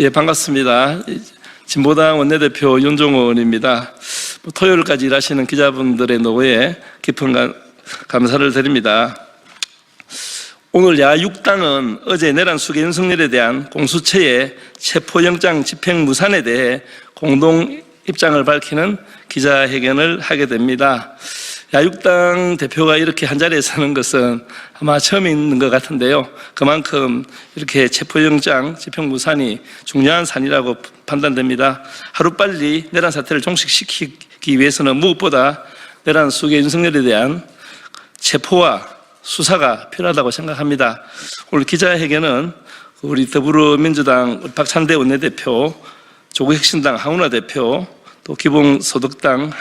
예, 반갑습니다. 진보당 원내대표 윤종원입니다. 토요일까지 일하시는 기자분들의 노고에 깊은 감사를 드립니다. 오늘 야6당은 어제 내란 수계 윤석열에 대한 공수처의 체포영장 집행 무산에 대해 공동 입장을 밝히는 기자회견을 하게 됩니다. 야6당 대표가 이렇게 한자리에 서는 것은 아마 처음 있는 것 같은데요. 그만큼 이렇게 체포영장 집행 무산이 중요한 사안이라고 판단됩니다. 하루빨리 내란 사태를 종식시키기 위해서는 무엇보다 내란 수계 윤석열에 대한 체포와 수사가 필요하다고 생각합니다. 오늘 기자회견은 우리 더불어민주당 박찬대 원내대표, 조국혁신당 하은하 대표, 또 기본소득당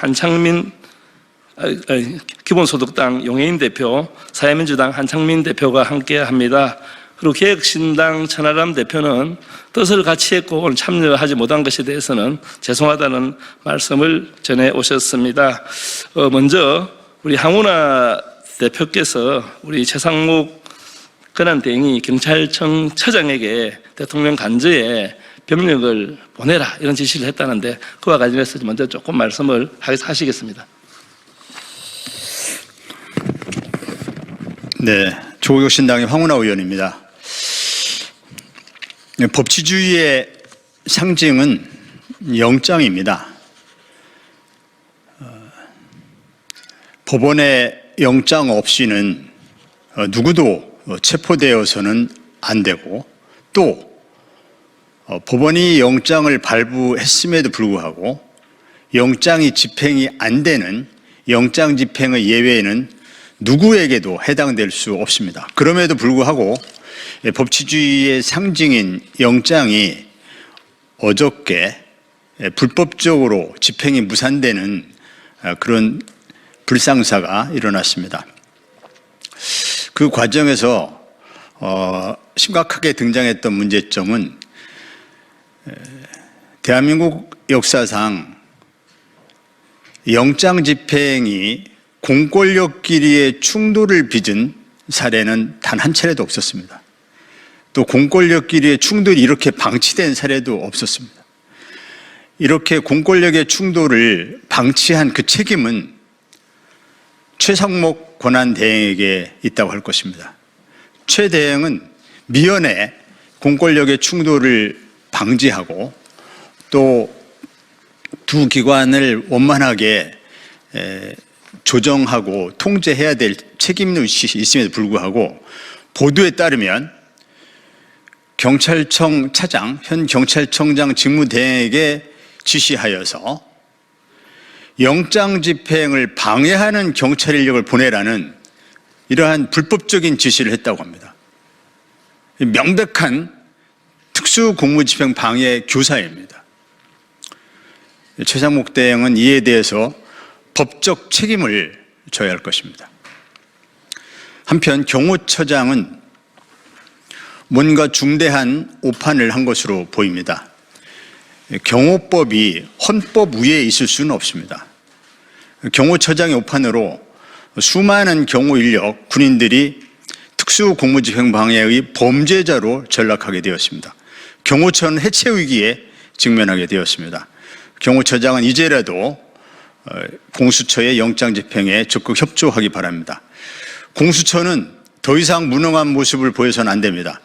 용해인 대표, 사회민주당 한창민 대표가 함께합니다. 그리고 개혁신당 천하람 대표는 뜻을 같이 했고 오늘 참여하지 못한 것에 대해서는 죄송하다는 말씀을 전해 오셨습니다. 먼저 우리 하은하 대표께서 우리 최상목 권한대행이 경찰청 처장에게 대통령 간저에 병력을 보내라 이런 지시를 했다는데 그와 관련해서 먼저 조금 말씀을 하시겠습니다. 네, 조국혁신당의 황운하 의원입니다. 법치주의의 상징은 영장입니다. 법원의 영장 없이는 누구도 체포되어서는 안 되고 또 법원이 영장을 발부했음에도 불구하고 영장이 집행이 안 되는 영장 집행의 예외에는 누구에게도 해당될 수 없습니다. 그럼에도 불구하고 법치주의의 상징인 영장이 어저께 불법적으로 집행이 무산되는 그런 불상사가 일어났습니다. 그 과정에서 심각하게 등장했던 문제점은 대한민국 역사상 영장 집행이 공권력끼리의 충돌을 빚은 사례는 단 한 차례도 없었습니다. 또 공권력끼리의 충돌이 이렇게 방치된 사례도 없었습니다. 이렇게 공권력의 충돌을 방치한 그 책임은 최상목 권한대행에게 있다고 할 것입니다. 최 대행은 미연에 공권력의 충돌을 방지하고 또 두 기관을 원만하게 조정하고 통제해야 될 책임의식이 있음에도 불구하고 보도에 따르면 경찰청 차장, 현 경찰청장 직무대행에게 지시하여서 영장 집행을 방해하는 경찰 인력을 보내라는 이러한 불법적인 지시를 했다고 합니다. 명백한 특수공무집행 방해 교사입니다. 최상목 대행은 이에 대해서 법적 책임을 져야 할 것입니다. 한편 경호처장은 뭔가 중대한 오판을 한 것으로 보입니다. 경호법이 헌법 위에 있을 수는 없습니다. 경호처장의 오판으로 수많은 경호 인력, 군인들이 특수공무집행 방해의 범죄자로 전락하게 되었습니다. 경호처는 해체 위기에 직면하게 되었습니다. 경호처장은 이제라도 공수처의 영장 집행에 적극 협조하기 바랍니다. 공수처는 더 이상 무능한 모습을 보여서는 안 됩니다.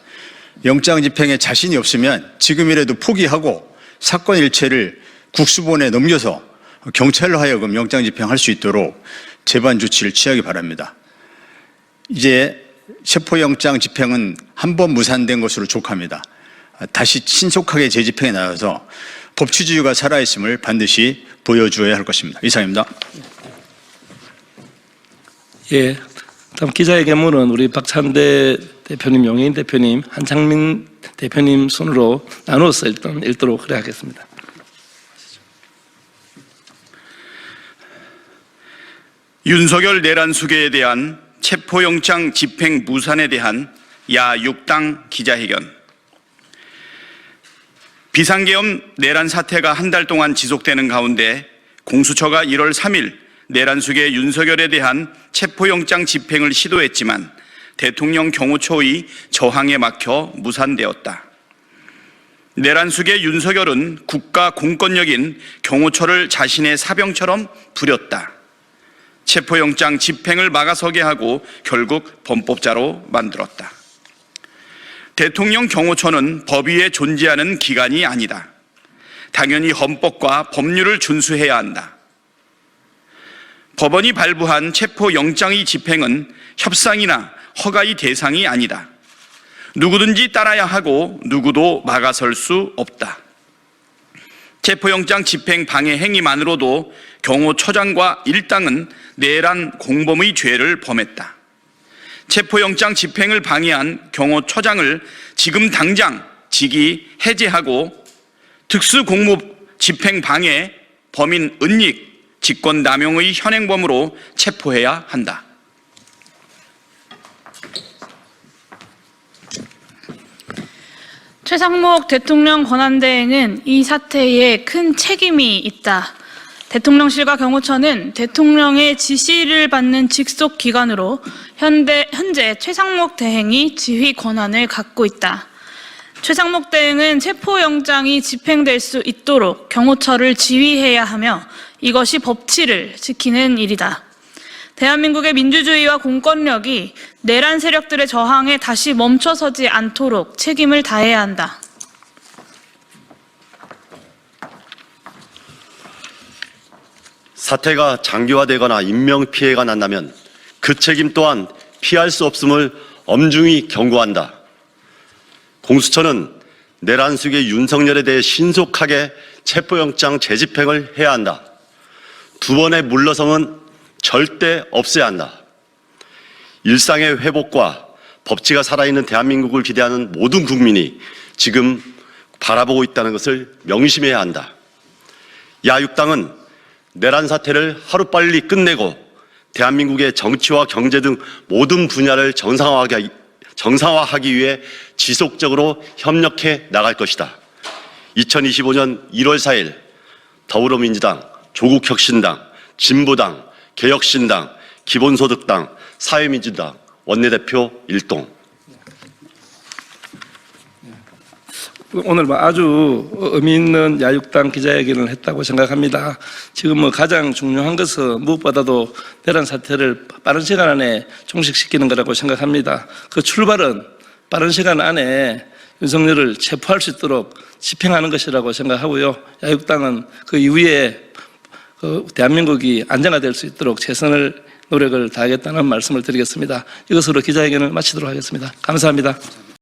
영장 집행에 자신이 없으면 지금이라도 포기하고 사건 일체를 국수본에 넘겨서 경찰로 하여금 영장 집행할 수 있도록 제반 조치를 취하기 바랍니다. 이제 체포영장 집행은 한 번 무산된 것으로 족합니다. 다시 신속하게 재집행에 나가서 법치주의가 살아있음을 반드시 보여주어야 할 것입니다. 이상입니다. 예, 다음 기자회견문은 우리 박찬대 대표님, 용해인 대표님, 한창민 대표님 순으로 나누어서 일단 읽도록 그래 하겠습니다. 윤석열 내란 수계에 대한 체포영장 집행 무산에 대한 야6당 기자회견. 비상계엄 내란 사태가 한 달 동안 지속되는 가운데 공수처가 1월 3일 내란 수계 윤석열에 대한 체포영장 집행을 시도했지만 대통령 경호처의 저항에 막혀 무산되었다. 내란숙의 윤석열은 국가 공권력인 경호처를 자신의 사병처럼 부렸다. 체포영장 집행을 막아서게 하고 결국 범법자로 만들었다. 대통령 경호처는 법 위에 존재하는 기관이 아니다. 당연히 헌법과 법률을 준수해야 한다. 법원이 발부한 체포영장의 집행은 협상이나 허가의 대상이 아니다. 누구든지 따라야 하고 누구도 막아설 수 없다. 체포영장 집행 방해 행위만으로도 경호처장과 일당은 내란 공범의 죄를 범했다. 체포영장 집행을 방해한 경호처장을 지금 당장 직위 해제하고 특수공무 집행 방해, 범인 은닉, 직권남용의 현행범으로 체포해야 한다. 최상목 대통령 권한대행은 이 사태에 큰 책임이 있다. 대통령실과 경호처는 대통령의 지시를 받는 직속 기관으로 현재 최상목 대행이 지휘 권한을 갖고 있다. 최상목 대행은 체포영장이 집행될 수 있도록 경호처를 지휘해야 하며 이것이 법치를 지키는 일이다. 대한민국의 민주주의와 공권력이 내란 세력들의 저항에 다시 멈춰서지 않도록 책임을 다해야 한다. 사태가 장기화되거나 인명피해가 난다면 그 책임 또한 피할 수 없음을 엄중히 경고한다. 공수처는 내란숙의 윤석열에 대해 신속하게 체포영장 재집행을 해야 한다. 두 번의 물러섬은 절대 없어야 한다. 일상의 회복과 법치가 살아있는 대한민국을 기대하는 모든 국민이 지금 바라보고 있다는 것을 명심해야 한다. 야육당은 내란 사태를 하루빨리 끝내고 대한민국의 정치와 경제 등 모든 분야를 정상화하기 위해 지속적으로 협력해 나갈 것이다. 2025년 1월 4일 더불어민주당, 조국혁신당, 진보당, 개혁신당, 기본소득당, 사회민주당 원내대표 일동. 오늘 아주 의미 있는 야육당 기자회견을 했다고 생각합니다. 지금 가장 중요한 것은 무엇보다도 내란 사태를 빠른 시간 안에 종식시키는 거라고 생각합니다. 그 출발은 빠른 시간 안에 윤석열을 체포할 수 있도록 집행하는 것이라고 생각하고요. 야육당은 그 이후에 대한민국이 안정화될 수 있도록 최선을 노력을 다하겠다는 말씀을 드리겠습니다. 이것으로 기자회견을 마치도록 하겠습니다. 감사합니다.